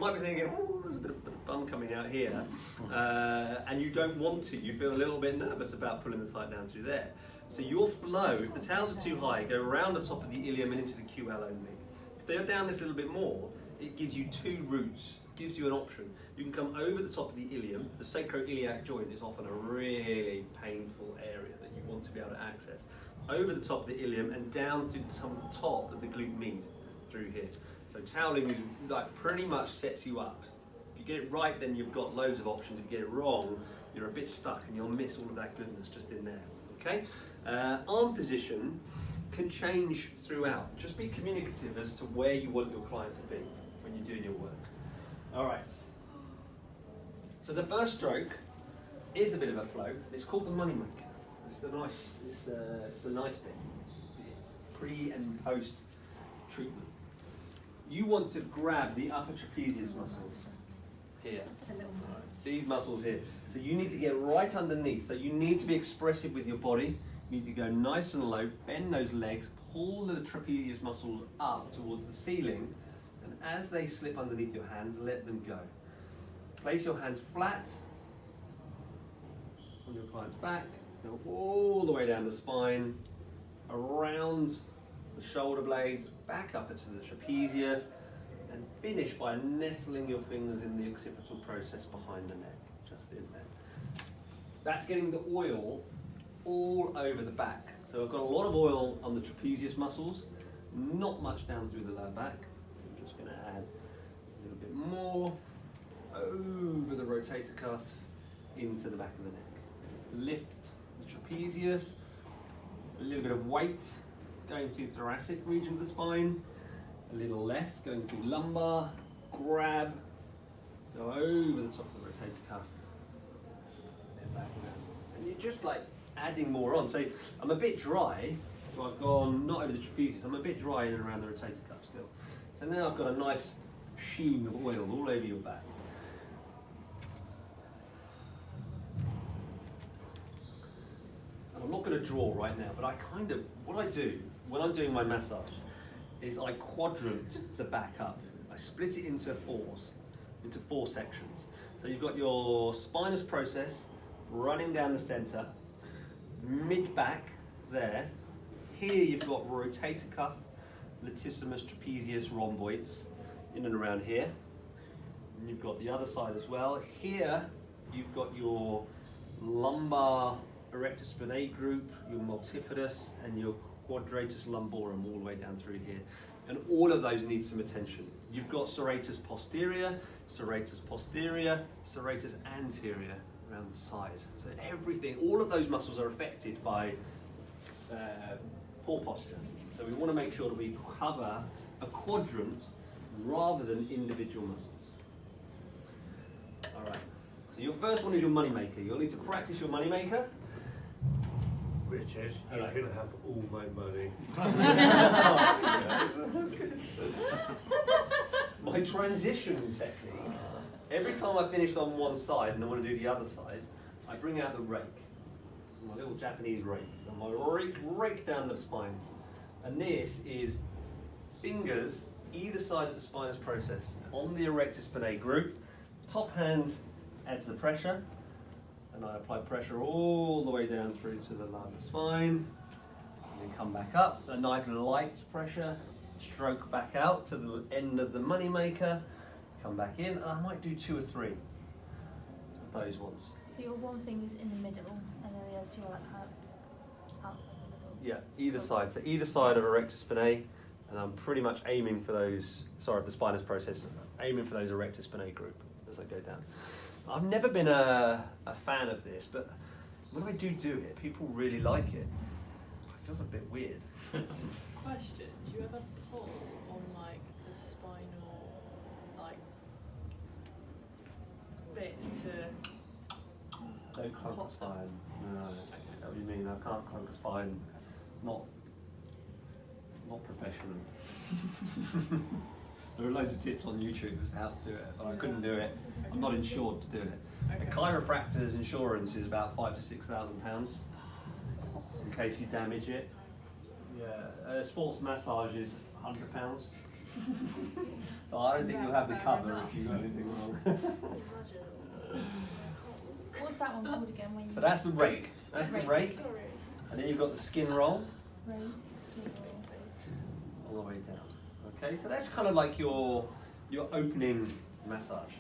might be thinking, oh, there's a bit of bum coming out here, and you don't want to. You feel a little bit nervous about pulling the tight down through there. So your flow, if the towels are too high, go around the top of the ilium and into the QL only. If they're down this little bit more, it gives you two routes, gives you an option. You can come over the top of the ilium. The sacroiliac joint is often a really painful area that you want to be able to access. Over the top of the ilium and down to the top of the glute med through here. So toweling is like pretty much sets you up. If you get it right, then you've got loads of options. If you get it wrong, you're a bit stuck and you'll miss all of that goodness just in there. Okay? Arm position can change throughout. Just be communicative as to where you want your client to be when you're doing your work. All right. So the first stroke is a bit of a flow. It's called the moneymaker. It's the nice bit. The pre and post treatment. You want to grab the upper trapezius muscles here. These muscles here. So you need to get right underneath. So you need to be expressive with your body. You need to go nice and low, bend those legs, pull the trapezius muscles up towards the ceiling, and as they slip underneath your hands, let them go. Place your hands flat on your client's back, go all the way down the spine, around the shoulder blades, back up into the trapezius, and finish by nestling your fingers in the occipital process behind the neck, just in there. That's getting the oil all over the back. So I've got a lot of oil on the trapezius muscles, not much down through the lower back. So I'm just going to add a little bit more over the rotator cuff into the back of the neck. Lift the trapezius, a little bit of weight going through the thoracic region of the spine, a little less going through lumbar, grab, go over the top of the rotator cuff, and back down. And you're just like adding more on. So I'm a bit dry, so I've gone not over the trapezius, I'm a bit dry in and around the rotator cuff still. So now I've got a nice sheen of oil all over your back. And I'm not going to draw right now, but what I do when I'm doing my massage is I quadrant the back up. I split it into four sections. So you've got your spinous process running down the center, mid-back there. Here you've got rotator cuff, latissimus, trapezius, rhomboids in and around here. And you've got the other side as well. Here you've got your lumbar erector spinae group, your multifidus, and your quadratus lumborum all the way down through here. And all of those need some attention. You've got serratus posterior, serratus anterior around the side. So everything, all of those muscles are affected by poor posture. So we want to make sure that we cover a quadrant rather than individual muscles. All right. So your first one is your moneymaker. You'll need to practice your moneymaker. Richard, you Hello. can have all my money. My transition technique, every time I finished on one side and I want to do the other side, I bring out the rake, my little Japanese rake, and I rake down the spine. And this is fingers either side of the spinous process on the erector spinae group. Top hand adds the pressure, and I apply pressure all the way down through to the lumbar spine, and then come back up, a nice light pressure, stroke back out to the end of the moneymaker, come back in, and I might do 2 or 3 of those ones. So your one finger's in the middle, and then the other two are like kind of outside the middle? Yeah, either side. So either side of erector spinae, and I'm pretty much aiming for those, the spinous process, aiming for those erector spinae group as I go down. I've never been a fan of this, but when I do it, people really like it. It feels a bit weird. Question, do you ever pull on like the spinal bits to... Don't clunk the spine. No, I know what you mean. I can't clunk the spine. Not professionally. There are loads of tips on YouTube as to how to do it, but I couldn't do it. I'm not insured to do it. Okay. A chiropractor's insurance is about £5,000 to £6,000 in case you damage it. Yeah, sports massage is £100. So I don't think you'll have the cover if you got anything wrong. What's that one called again? When So that's the rake. That's the rake. Sorry. And then you've got the skin roll Rake. all the way down. Okay, so that's kind of like your opening massage.